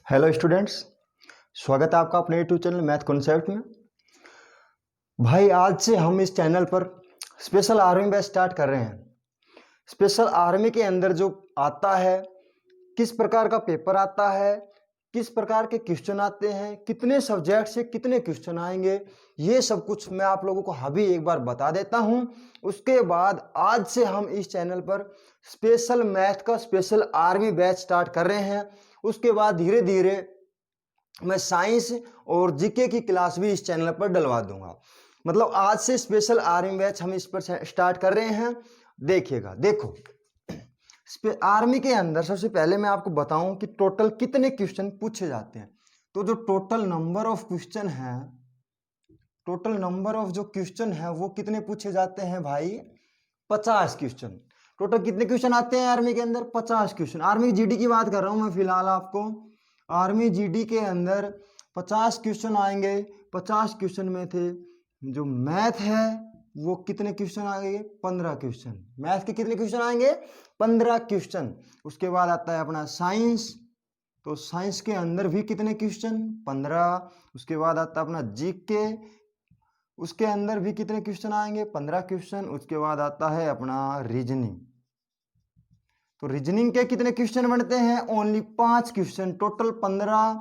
Hello students, स्वागत है आपका अपने यूट्यूब चैनल मैथ कॉन्सेप्ट में। भाई आज से हम इस चैनल पर स्पेशल आर्मी बैच स्टार्ट कर रहे हैं। स्पेशल आर्मी के अंदर जो आता है, किस प्रकार का पेपर आता है, किस प्रकार के क्वेश्चन आते हैं, कितने सब्जेक्ट से कितने क्वेश्चन आएंगे, ये सब कुछ मैं आप लोगों को अभी एक बार बता देता हूं। उसके बाद आज से हम इस चैनल पर स्पेशल मैथ का स्पेशल आर्मी बैच स्टार्ट कर रहे हैं। उसके बाद धीरे धीरे मैं साइंस और जीके की क्लास भी इस चैनल पर डलवा दूंगा। मतलब आज से स्पेशल आर्मी बैच हम इस पर स्टार्ट कर रहे हैं। देखिएगा, देखो आर्मी के अंदर सबसे पहले मैं आपको बताऊं कि टोटल कितने क्वेश्चन पूछे जाते हैं। तो जो टोटल नंबर ऑफ क्वेश्चन है, टोटल नंबर ऑफ जो क्वेश्चन है वो कितने पूछे जाते हैं भाई? 50 क्वेश्चन। टोटल कितने क्वेश्चन आते हैं आर्मी के अंदर? 50 क्वेश्चन। आर्मी जीडी की बात कर रहा हूं मैं फिलहाल आपको। आर्मी जीडी के अंदर 50 क्वेश्चन आएंगे। 50 क्वेश्चन में थे जो मैथ है वो कितने क्वेश्चन आएंगे? 15 क्वेश्चन। मैथ के कितने क्वेश्चन आएंगे? 15 क्वेश्चन। उसके बाद आता है अपना साइंस, तो साइंस के अंदर भी कितने क्वेश्चन? 15। उसके बाद आता है अपना जीके, उसके अंदर भी कितने क्वेश्चन आएंगे? 15 क्वेश्चन। उसके बाद आता है अपना रीजनिंग, तो रीजनिंग के कितने क्वेश्चन बनते हैं? Only 5 question. टोटल 15,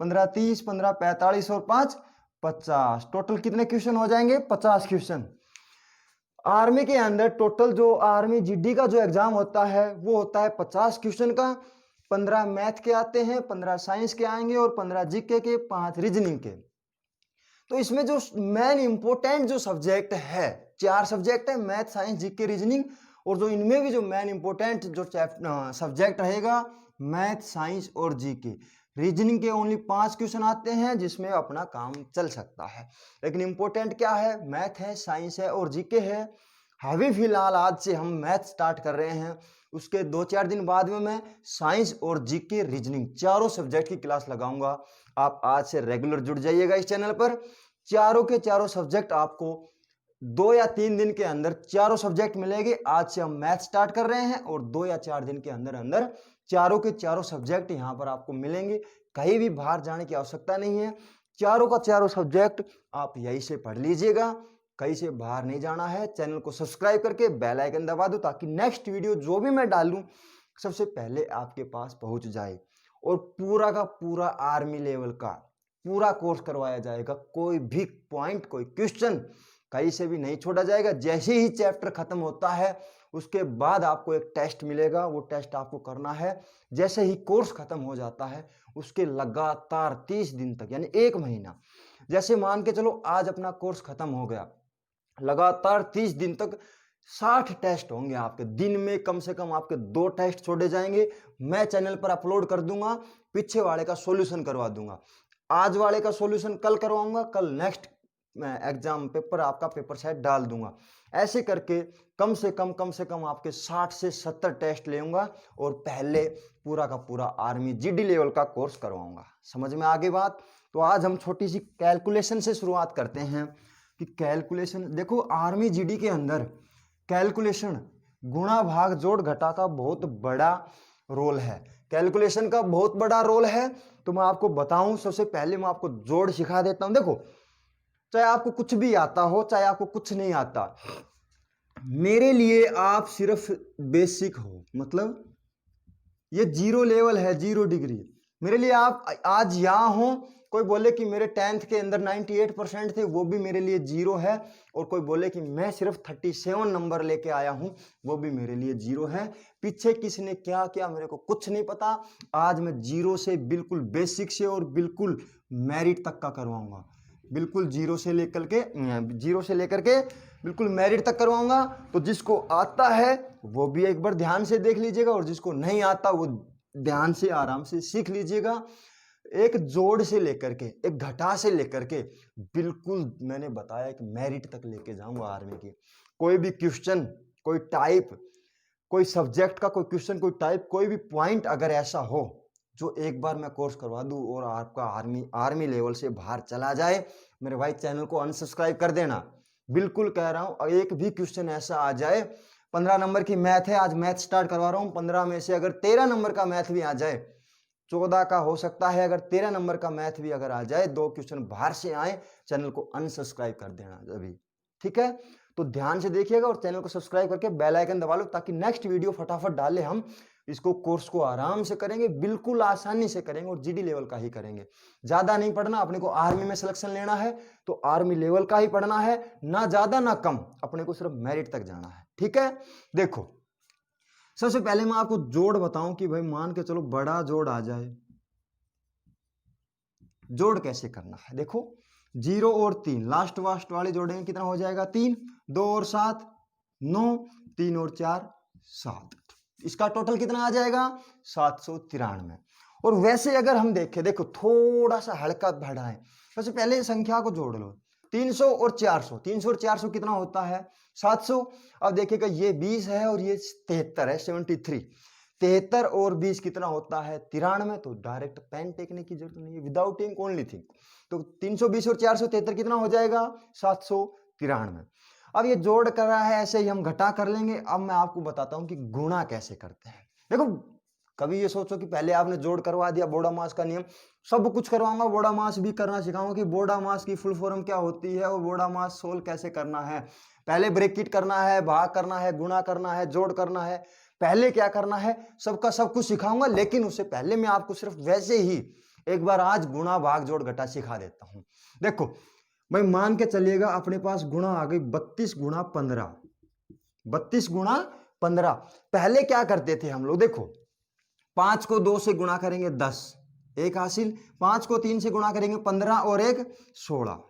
15 30, 15 45 और 5 50। टोटल कितने क्वेश्चन हो जाएंगे? 50 क्वेश्चन। आर्मी के अंदर टोटल जो आर्मी जीडी का जो एग्जाम होता है वो होता है 50 क्वेश्चन का। 15 मैथ के आते हैं, 15 साइंस के आएंगे और 15 जीके के, 5 रीजनिंग के। तो इसमें जो मेन इंपोर्टेंट जो सब्जेक्ट है, 4 सब्जेक्ट है, मैथ साइंस जीके रीजनिंग। और जो इनमें भी जो मेन इंपोर्टेंट जो सब्जेक्ट रहेगा, मैथ साइंस और जीके। रीजनिंग के ओनली 5 क्वेश्चन आते हैं जिसमें अपना काम चल सकता है, लेकिन इंपॉर्टेंट क्या है? मैथ है, साइंस है और जीके है। अभी फिलहाल आज से हम मैथ स्टार्ट कर रहे हैं। उसके 2-4 दिन बाद में मैं साइंस और जीके रीजनिंग चारों सब्जेक्ट की क्लास लगाऊंगा। आप आज से रेगुलर जुड़ जाइएगा इस चैनल पर। चारों के चारों सब्जेक्ट आपको 2 या 3 दिन के अंदर चारों सब्जेक्ट मिलेंगे। आज से हम मैथ स्टार्ट कर रहे हैं और 2 या 4 दिन के अंदर अंदर चारों के चारों सब्जेक्ट यहाँ पर आपको मिलेंगे। कहीं भी बाहर जाने की आवश्यकता नहीं है। चारों का चारों सब्जेक्ट आप यहीं से पढ़ लीजिएगा, कहीं से बाहर नहीं जाना है। चैनल को सब्सक्राइब करके बेल आइकन दबा दो ताकि नेक्स्ट वीडियो जो भी मैं डालूं सबसे पहले आपके पास पहुंच जाए। और पूरा का पूरा आर्मी लेवल का पूरा कोर्स करवाया जाएगा। कोई भी पॉइंट, कोई क्वेश्चन कहीं से भी नहीं छोड़ा जाएगा। जैसे ही चैप्टर खत्म होता है उसके बाद आपको एक टेस्ट मिलेगा, वो टेस्ट आपको करना है। जैसे ही कोर्स खत्म हो जाता है उसके लगातार 30 दिन तक, यानी 1 महीना, जैसे मान के चलो आज अपना कोर्स खत्म हो गया, लगातार 30 दिन तक 60 टेस्ट होंगे आपके। दिन में कम से कम आपके 2 टेस्ट छोड़े जाएंगे। मैं चैनल पर अपलोड कर दूंगा, पीछे वाले का सॉल्यूशन करवा दूंगा। आज वाले का सॉल्यूशन कल करवाऊंगा, कल नेक्स्ट एग्जाम पेपर आपका पेपर सेट डाल दूंगा। ऐसे करके कम से कम आपके 60 से 70 टेस्ट लेऊंगा और पहले पूरा का पूरा आर्मी जीडी लेवल का कोर्स करवाऊंगा। समझ में आगे बात? तो आज हम छोटी सी कैलकुलेशन से शुरुआत करते हैं कि कैलकुलेशन देखो, आर्मी जीडी के अंदर कैलकुलेशन, गुणा भाग जोड़ घटा का बहुत बड़ा रोल है। कैलकुलेशन का बहुत बड़ा रोल है। तो मैं आपको बताऊं, सबसे पहले मैं आपको जोड़ सिखा देता हूं। देखो, चाहे आपको कुछ भी आता हो, चाहे आपको कुछ नहीं आता, मेरे लिए आप सिर्फ बेसिक हो, मतलब ये 0 लेवल है, 0 डिग्री। मेरे लिए आप आज यहां हो, कोई बोले कि मेरे 10th के अंदर 98% थे, वो भी मेरे लिए 0 है। और कोई बोले कि मैं सिर्फ 37 नंबर लेके आया हूं, वो भी मेरे लिए 0 है। पीछे किसने क्या किया मेरे को कुछ नहीं पता। आज मैं 0 से, बिल्कुल बेसिक से और बिल्कुल मेरिट तक का करवाऊंगा। बिल्कुल 0 से लेकर के बिल्कुल मेरिट तक करवाऊंगा। तो जिसको आता है वो भी एक बार ध्यान से देख लीजिएगा, और जिसको नहीं आता वो ध्यान से आराम से सीख लीजिएगा। एक जोड़ से लेकर के, एक घटा से लेकर के, बिल्कुल मैंने बताया एक मेरिट तक लेके जाऊंगा आर्मी की। कोई भी क्वेश्चन, कोई टाइप, कोई सब्जेक्ट का कोई क्वेश्चन, कोई टाइप, कोई भी पॉइंट अगर ऐसा हो जो एक बार मैं कोर्स करवा दूं और आपका आर्मी लेवल से बाहर चला जाए, मेरे भाई चैनल को अनसब्सक्राइब कर देना। बिल्कुल कह रहा हूं, एक भी क्वेश्चन ऐसा आ जाए, 15 नंबर की मैथ है, आज मैथ स्टार्ट करवा रहा हूं, 15 में से अगर 13 नंबर का मैथ भी आ जाए 14 का हो सकता है, अगर 13 नंबर का मैथ भी अगर आ जाए, 2 क्वेश्चन बाहर से आए, चैनल को अनसब्सक्राइब कर देना अभी, ठीक है। तो ध्यान से देखिएगा और चैनल को सब्सक्राइब करके बेल आइकन दबा लो, ताकि नेक्स्ट वीडियो फटाफट डाले हम इसको, कोर्स को आराम से करेंगे, बिल्कुल आसानी से करेंगे और जीडी लेवल का ही करेंगे। ज्यादा नहीं पढ़ना, अपने को आर्मी में सिलेक्शन लेना है तो आर्मी लेवल का ही पढ़ना है, ना ज्यादा ना कम, अपने को सिर्फ मेरिट तक जाना है, ठीक है। देखो सबसे पहले मैं आपको जोड़ बताऊं कि भाई मान के चलो बड़ा जोड़ आ जाए, जोड़ कैसे करना है। देखो 0 और 3 लास्ट वास्ट वाले जोड़ेंगे, कितना हो जाएगा 3, 2 और 7 9, 3 और 4 7, इसका टोटल कितना आ जाएगा 793। और वैसे अगर हम देखें, देखो थोड़ा सा हल्का बढ़ाएं, सबसे पहले संख्या को जोड़ लो, 300 और 400, 300 और 400 कितना होता है 700। अब देखिएगा ये 20 है और ये 73 है, 73, 73 और 20 कितना होता है 93। तो डायरेक्ट पेन टेकने की जरूरत नहीं है, विदाउट इंक ओनली थिंक। तो 320 और 473 कितना हो जाएगा 793। अब ये जोड़ कर रहा है, ऐसे ही हम घटा कर लेंगे। अब मैं आपको बताता हूं कि गुणा कैसे करते हैं। देखो कभी ये सोचो कि पहले आपने जोड़ करवा दिया, बोडा मास का नियम सब कुछ करवाऊंगा, बोडा मास भी करना सिखाऊंगा कि बोडा मास की फुल फॉर्म क्या होती है और बोडा मास सोल्व कैसे करना है। पहले ब्रैकेट करना है, भाग करना है, गुणा करना है, जोड़ करना है, पहले क्या करना है सबका सब कुछ सिखाऊंगा। लेकिन उससे पहले मैं आपको सिर्फ वैसे ही एक बार आज गुणा भाग जोड़ घटा सिखा देता हूं। देखो भाई मान के चलिएगा अपने पास गुणा आ गई 32 गुणा 15, 32 गुणा 15। पहले क्या करते थे हम लोग, देखो 5 को 2 से गुणा करेंगे 10, एक हासिल, 5 को 3 से गुणा करेंगे 15 और एक 16।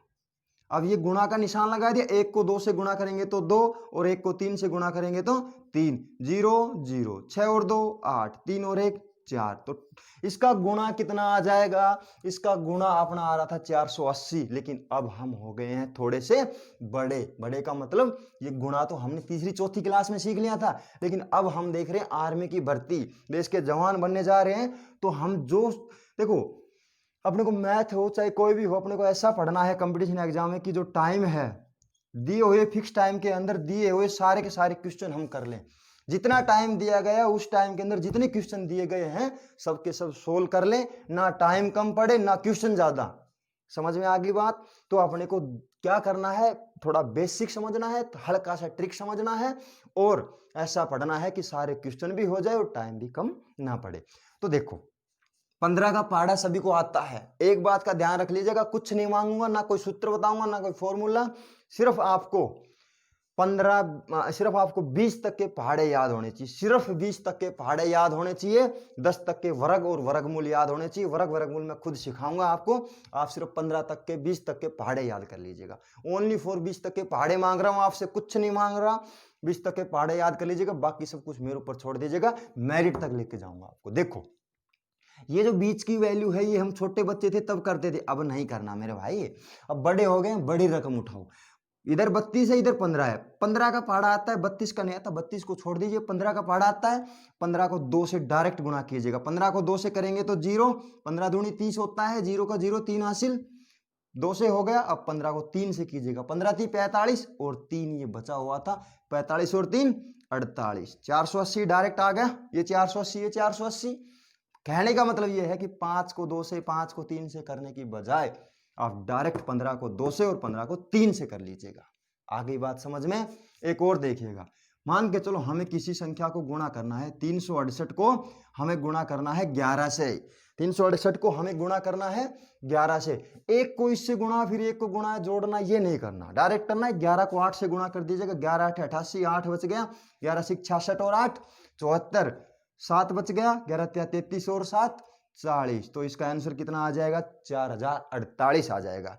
अब ये गुणा का निशान लगा दिया, 1 को 2 से गुणा करेंगे तो 2 और 1 को 3 से गुणा करेंगे तो 3, 0 0, 6 और 2 8, 3 और 1 4। तो इसका गुणा कितना आ जाएगा, इसका गुणा अपना आ रहा था 480, लेकिन अब हम हो गए हैं थोड़े से बड़े। बड़े का मतलब ये गुणा तो हमने तीसरी चौथी क्लास में सीख लिया था, लेकिन अब हम देख रहे हैं आर्मी की भर्ती, देश के जवान बनने जा रहे हैं। तो हम जो देखो अपने को मैथ हो चाहे कोई भी हो, अपने को ऐसा पढ़ना है कंपटीशन एग्जाम में कि जो टाइम है दिए हुए फिक्स टाइम के अंदर दिए हुए सारे के सारे क्वेश्चन हम कर लें। जितना टाइम दिया गया उस टाइम के अंदर जितने क्वेश्चन दिए गए हैं सबके सब सोल्व कर लें, ना टाइम कम पड़े ना क्वेश्चन ज्यादा। समझ में आ गई बात। तो अपने को क्या करना है, थोड़ा बेसिक समझना है, हल्का सा ट्रिक समझना है और ऐसा पढ़ना है कि सारे क्वेश्चन भी हो जाए और टाइम भी कम ना पड़े। तो देखो 15 का पहाड़ा सभी को आता है, एक बात का ध्यान रख लीजिएगा, कुछ नहीं मांगूंगा, ना कोई सूत्र बताऊंगा ना कोई फॉर्मूला, सिर्फ आपको 20 तक के पहाड़े याद होने चाहिए, सिर्फ 20 तक के पहाड़े याद होने चाहिए, 10 तक के वर्ग और वर्गमूल याद होने चाहिए। वर्ग वर्गमूल मैं खुद सिखाऊंगा आपको, आप सिर्फ 15 तक के 20 तक के पहाड़े याद कर लीजिएगा। ओनली फॉर 20 तक के पहाड़े मांग रहा हूं आपसे, कुछ नहीं मांग रहा, 20 तक के पहाड़े याद कर लीजिएगा, बाकी सब कुछ मेरे ऊपर छोड़ दीजिएगा, मेरिट तक लेके जाऊंगा आपको। देखो ये जो बीच की वैल्यू है ये हम छोटे बच्चे थे तब करते थे, अब नहीं करना मेरे भाई, अब बड़े हो गए, बड़ी रकम उठाओ। इधर 32 है इधर 15 है, 15 का पहाड़ा आता है 32 का नहीं आता, 32 को छोड़ दीजिए, 15 का पहाड़ा आता है, 15 को 2 से डायरेक्ट गुणा कीजिएगा, 15 को 2 से करेंगे तो 0, 15 दूनी 30 होता है, 0 का 0 3 हासिल, 2 से हो गया। अब 15 को 3 से कीजिएगा, 15 3 45 और 3 ये बचा हुआ था, 45 और 3 48, 480 डायरेक्ट आ गया, ये 480 ये 480। कहने का मतलब ये है कि 5 को 2 से 5 को 3 से करने की बजाय आप डायरेक्ट 15 को 2 से और 15 को 3 से कर लीजिएगा। आ गई बात समझ में। एक और देखिएगा, मान के चलो हमें किसी संख्या को गुणा करना है, 368 को हमें गुणा करना है 11 से, 368 को हमें गुणा करना है 11 से। एक को इससे गुणा फिर एक को गुणा जोड़ना ये नहीं करना, डायरेक्ट करना है। 11 को 8 से गुणा कर दीजिएगा, 11 8 88, 8 बच गया, 11 6 66 और 8 74, 7 बच गया, 11 33 और 7 40। तो इसका आंसर कितना आ जाएगा 4048 आ जाएगा।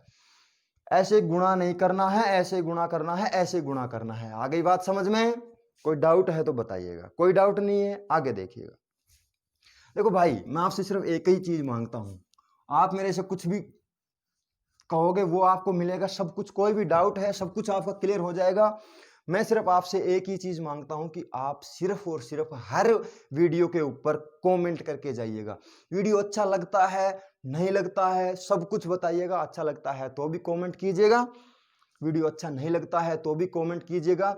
ऐसे गुणा नहीं करना है, ऐसे गुणा करना है, ऐसे गुणा करना है। आ गई बात समझ में। कोई डाउट है तो बताइएगा, कोई डाउट नहीं है आगे देखिएगा। देखो भाई मैं आपसे सिर्फ एक ही चीज मांगता हूं, आप मेरे से कुछ भी कहोगे वो आपको मिलेगा, सब कुछ, कोई भी डाउट है सब कुछ आपका क्लियर हो जाएगा। मैं सिर्फ आपसे एक ही चीज मांगता हूं कि आप सिर्फ और सिर्फ हर वीडियो के ऊपर कमेंट करके जाइएगा। वीडियो अच्छा लगता है नहीं लगता है सब कुछ बताइएगा, अच्छा लगता है तो भी कमेंट कीजिएगा, वीडियो अच्छा नहीं लगता है तो भी कमेंट कीजिएगा।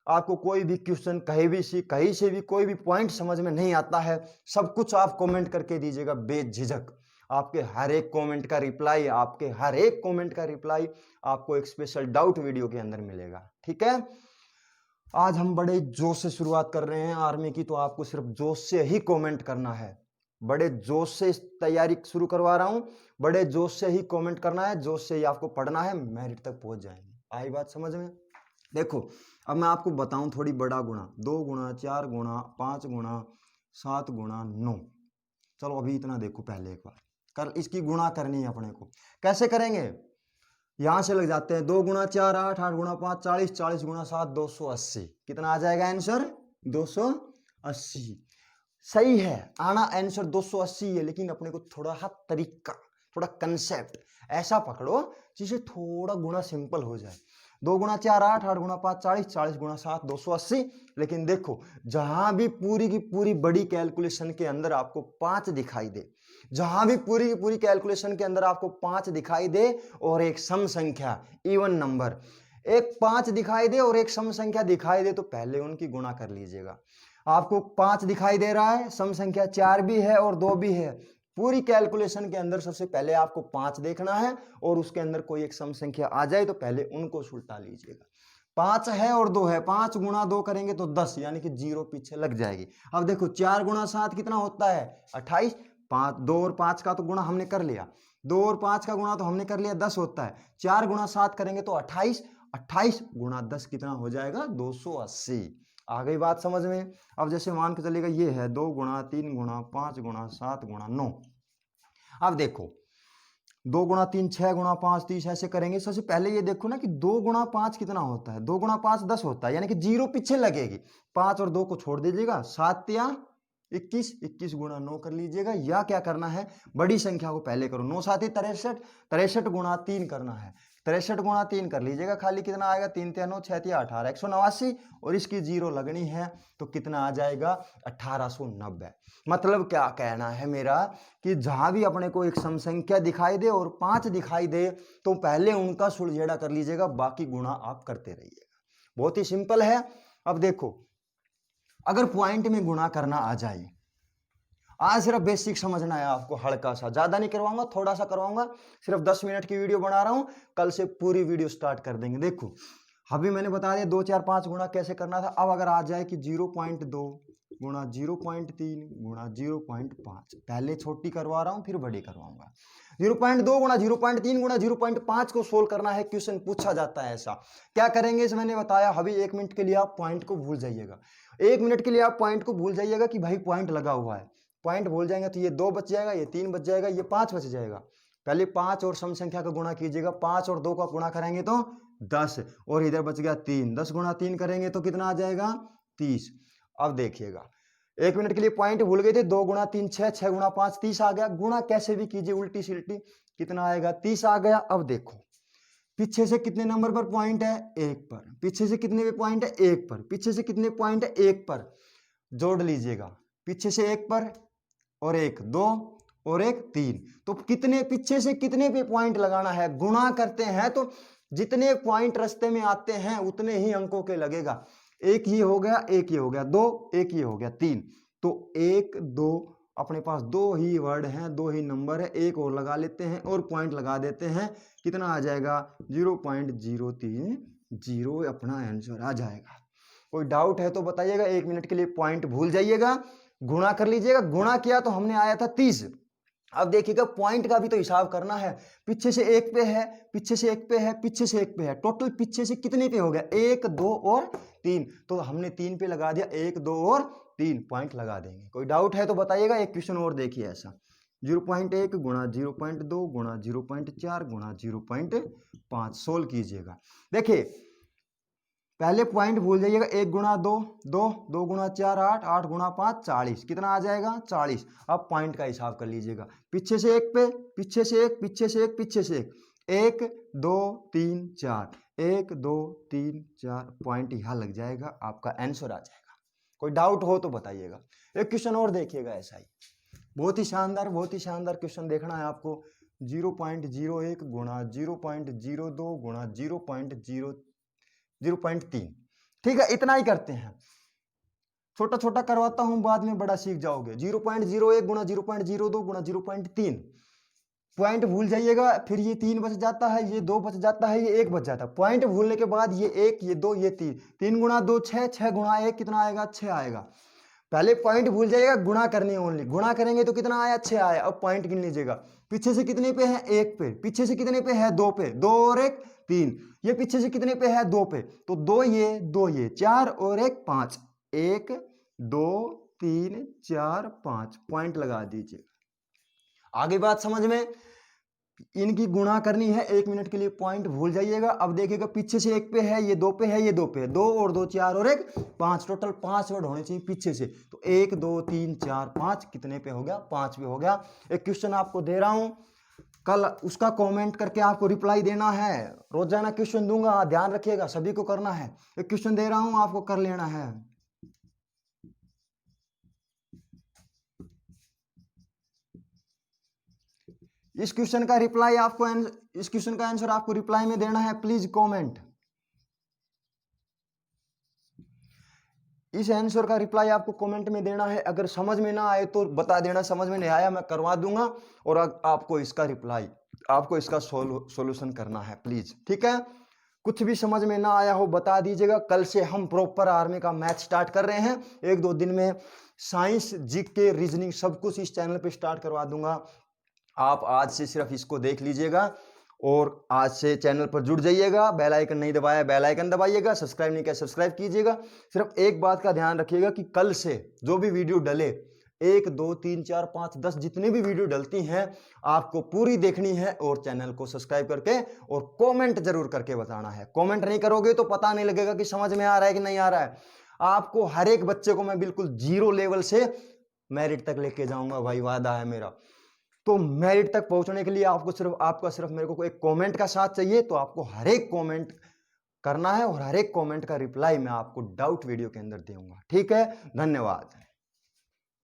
आपको कोई भी क्वेश्चन कहीं से भी कोई भी पॉइंट समझ में नहीं आता है, सब कुछ आप कमेंट करके दीजिएगा बेझिझक। आपके हर एक कमेंट का रिप्लाई आपको एक स्पेशल डाउट वीडियो के अंदर मिलेगा। ठीक है, आज हम बड़े जोश से शुरुआत कर रहे हैं आर्मी की, तो आपको सिर्फ जोश से ही कमेंट करना है। बड़े जोश से इस तैयारी शुरू करवा रहा हूं, बड़े जोश से ही कमेंट करना है, जोश से ही आपको पढ़ना है, मेरिट तक पहुंच जाएंगे। आई बात समझ में? देखो अब मैं आपको बताऊं थोड़ी बड़ा गुणा, 2 गुणा 4 गुणा 5 गुणा 7 गुणा 9। चलो अभी इतना देखो पहले एक बार, कल इसकी गुणा करनी है अपने को। कैसे करेंगे? यहां से लग जाते हैं, 2 गुणा 4 8, 8 गुणा 5 40, 40 गुणा 7 280। कितना आ जाएगा आंसर? 280। सही है, आना आंसर 280 है, लेकिन अपने को थोड़ा तरीका, थोड़ा कंसेप्ट ऐसा पकड़ो जिसे थोड़ा गुणा सिंपल हो जाए। 2 गुणा 4 8, 8 गुणा 5 40, 40 गुणा 7 280। लेकिन देखो जहां भी पूरी की पूरी बड़ी कैलकुलेशन के अंदर आपको 5 दिखाई दे, जहां भी पूरी की पूरी कैलकुलेशन के अंदर आपको 5 दिखाई दे और एक सम संख्या इवन नंबर, एक 5 दिखाई दे और एक सम संख्या दिखाई दे, तो पहले उनकी गुणा कर लीजिएगा। आपको 5 दिखाई दे रहा है, सम संख्या 4 भी है और 2 भी है। पूरी कैलकुलेशन के अंदर सबसे पहले आपको 5 देखना है और उसके अंदर कोई एक सम संख्या आ जाए तो पहले उनको सुलटा लीजिएगा। 5 है और 2 है, 5 गुणा 2 करेंगे तो 10, यानी कि 0 पीछे लग जाएगी। अब देखो 4 गुणा 7 कितना होता है? 28। 2 और 5 का तो गुणा हमने कर लिया, 2 और 5 का गुणा तो हमने कर लिया, 10 होता है। 4 गुणा 7 करेंगे तो 28, 28 गुणा 10 कितना हो जाएगा? 280। आ गई बात समझ में? अब जैसे मान के चलेगा ये है 2 गुणा 3 गुणा 5 गुणा 7 गुणा 9। अब देखो 2 गुणा 3 6 गुणा 5 30, ऐसे करेंगे। सबसे पहले ये देखो ना कि 2 गुणा 5 कितना होता है? 2 गुणा 5 10 होता है, यानी कि 0 पीछे लगेगी। 5 और 2 को छोड़ दीजिएगा, 7 या 21, 21 गुणा 9 कर लीजिएगा। या क्या करना है, बड़ी संख्या को पहले करो, 9 7 63, 63 गुणा 3 करना है, 63 गुणा 3 कर लीजिएगा। खाली कितना आएगा? 3 3 9 6 3 18, 189, और इसकी 0 लगनी है तो कितना आ जाएगा? 1890। मतलब क्या कहना है मेरा कि जहां भी अपने को एक सम संख्या दिखाई दे और 5 दिखाई दे तो पहले उनका सुलझेड़ा कर लीजिएगा, बाकी गुणा आप करते रहिएगा। बहुत ही सिंपल है। अब देखो अगर पॉइंट में गुणा करना आ जाए, आज सिर्फ बेसिक समझना है आपको, हल्का सा, ज्यादा नहीं करवाऊंगा, थोड़ा सा करवाऊंगा। सिर्फ 10 मिनट की वीडियो बना रहा हूं, कल से पूरी वीडियो स्टार्ट कर देंगे। देखो अभी मैंने बता दिया 2 4 5 गुणा कैसे करना था। अब अगर आ जाए कि 0.2 गुणा 0.3 गुणा 0.5, पहले छोटी करवा रहा हूं फिर बड़ी करवाऊंगा। 0.2 गुणा 0.3 गुणा 0.5 को सोल्व करना है, क्वेश्चन पूछा जाता है ऐसा। क्या करेंगे इसे मैंने बताया। अभी 1 मिनट के लिए आप पॉइंट को भूल जाइएगा, 1 मिनट के लिए आप पॉइंट को भूल जाइएगा कि भाई पॉइंट लगा हुआ है। पॉइंट भूल जाएंगे तो ये 2 बच जाएगा, ये 3 बच जाएगा, ये 5 बच जाएगा। पहले 5 और सम संख्या का गुणा कीजिएगा, 5 और 2 का गुणा करेंगे तो 10, और इधर बच गया 3, 10 गुणा 3 करेंगे तो कितना आ जाएगा? 30। अब देखिएगा 1 मिनट के लिए पॉइंट भूल गए थे, 2 गुणा 3 6, 6 गुणा 5 30 आ गया। गुणा कैसे भी कीजिए उल्टी सिल्टी, कितना आएगा? 30 आ गया। अब देखो पीछे से कितने नंबर पर पॉइंट है? 1 पर। पीछे से कितने पे पॉइंट है? 1 पर। पीछे से कितने पॉइंट है? 1 पर। जोड़ लीजिएगा, पीछे से 1 पर और 1 2 और 1 3, तो कितने पीछे से कितने पे पॉइंट लगाना है? गुणा करते हैं तो जितने पॉइंट रास्ते में आते हैं उतने ही अंकों के लगेगा। एक ये हो गया, एक ये हो गया, 2, एक ये हो गया 3, तो 1 2 अपने पास 2 ही वर्ड हैं, 2 ही नंबर है, एक और लगा लेते हैं और पॉइंट लगा देते हैं। कितना आ जाएगा? 0.030 अपना आंसर आ जाएगा। कोई डाउट है तो बताइएगा। 1 मिनट के लिए पॉइंट भूल जाइएगा, गुणा कर लीजिएगा। गुणा किया तो हमने आया था 30। अब देखिएगा पॉइंट का भी तो हिसाब करना है। पीछे से 1 पे है, पीछे से 1 पे है, पीछे से 1 पे है, टोटल पीछे से कितने पे हो गया? 1 2 और 3, तो हमने 3 पे लगा दिया, 1 2 और 3 पॉइंट लगा देंगे। कोई डाउट है तो बताइएगा। एक क्वेश्चन और देखिए ऐसा, 0.1 गुणा 0.2 गुणा 0.4 गुणा 0.5 सोल्व कीजिएगा। देखिए पहले पॉइंट भूल जाइएगा, 1 गुणा 2 2, 2 गुणा 4 8, 8 गुणा 5 40, कितना आ जाएगा? 40। अब पॉइंट का हिसाब कर लीजिएगा, पीछे से 1 पे, पीछे से 1, पीछे से 1, पीछे से 1, 1 2 3 4, 1 2 3 4 पॉइंट यहाँ लग जाएगा, आपका आंसर आ जाएगा। कोई डाउट हो तो बताइएगा। एक क्वेश्चन और देखिएगा ऐसा ही, बहुत ही शानदार क्वेश्चन देखना है आपको। 0.01 गुणा 0.02 गुणा 0.3, ठीक है, इतना ही करते हैं, छोटा छोटा करवाता हूं, बाद में बड़ा सीख जाओगे। 0.01 गुणा 0.02 गुणा 0.3, पॉइंट भूल जाइएगा, फिर ये 3 बच जाता है, ये 2 बच जाता है, ये 1 बच जाता है। पॉइंट भूलने के बाद ये 1, ये 2, ये 3, 3 गुणा 2 6, 6 गुणा 1 कितना आएगा, 6 आएगा। पहले पॉइंट भूल जाइएगा, गुणा करनी है ओनली, गुणा करेंगे तो कितना आया, 6 आया। अब पॉइंट गिन लीजिएगा, पीछे से कितने पे है, 1 पे, पीछे से कितने पे है, 2 पे, 2 और 1 3, ये पीछे से कितने पे है, 2 पे, तो 2 ये 2 ये 4 और 1 5, 1 2 3 4 5, पॉइंट लगा दीजिए। आगे बात समझ में, इनकी गुणा करनी है, 1 मिनट के लिए पॉइंट भूल जाइएगा। अब देखिएगा पीछे से 1 पे है, ये 2 पे है, ये 2 पे है, 2 और 2 4 और 1 5, टोटल 5 वर्ड होने चाहिए पीछे से। तो 1 2 3 4 5 कितने पे हो गया, 5 पे हो गया। एक क्वेश्चन आपको दे रहा हूं, कल उसका कमेंट करके आपको रिप्लाई देना है। रोजाना क्वेश्चन दूंगा, ध्यान रखिएगा, सभी को करना है। एक क्वेश्चन दे रहा हूं, आपको कर लेना है। इस क्वेश्चन का रिप्लाई आपको, इस क्वेश्चन का आंसर आपको रिप्लाई में देना है, प्लीज कमेंट। इस आंसर का रिप्लाई आपको कमेंट में देना है। अगर समझ में ना आए तो बता देना, समझ में नहीं आया मैं करवा दूंगा। और आपको इसका रिप्लाई, आपको इसका सॉल्यूशन करना है प्लीज, ठीक है। कुछ भी समझ में ना आया हो बता दीजिएगा। कल से हम प्रॉपर आर्मी का मैथ स्टार्ट कर रहे हैं। 1-2 दिन में साइंस, जीके, रीजनिंग सब कुछ इस चैनल पे स्टार्ट करवा दूंगा। आप आज से सिर्फ इसको देख लीजिएगा और आज से चैनल पर जुड़ जाइएगा। बेल आइकन नहीं दबाया, बेल आइकन दबाइएगा। सब्सक्राइब नहीं किया, सब्सक्राइब कीजिएगा। सिर्फ एक बात का ध्यान रखिएगा कि कल से जो भी वीडियो डले, 1 2 3 4 5 10 जितनी भी वीडियो डलती हैं आपको पूरी देखनी है और चैनल को सब्सक्राइब करके और कमेंट जरूर करके बताना है। कमेंट नहीं करोगे तो पता नहीं लगेगा कि समझ में आ रहा है कि नहीं आ रहा है। आपको हर एक बच्चे को मैं बिल्कुल 0 लेवल से मैरिट तक लेके जाऊंगा भाई, वादा है मेरा। तो मैरिट तक पहुंचने के लिए आपका सिर्फ मेरे को एक कमेंट का साथ चाहिए। तो आपको हर एक कमेंट करना है और हर एक कमेंट का रिप्लाई मैं आपको डाउट वीडियो के अंदर दूंगा, ठीक है। धन्यवाद।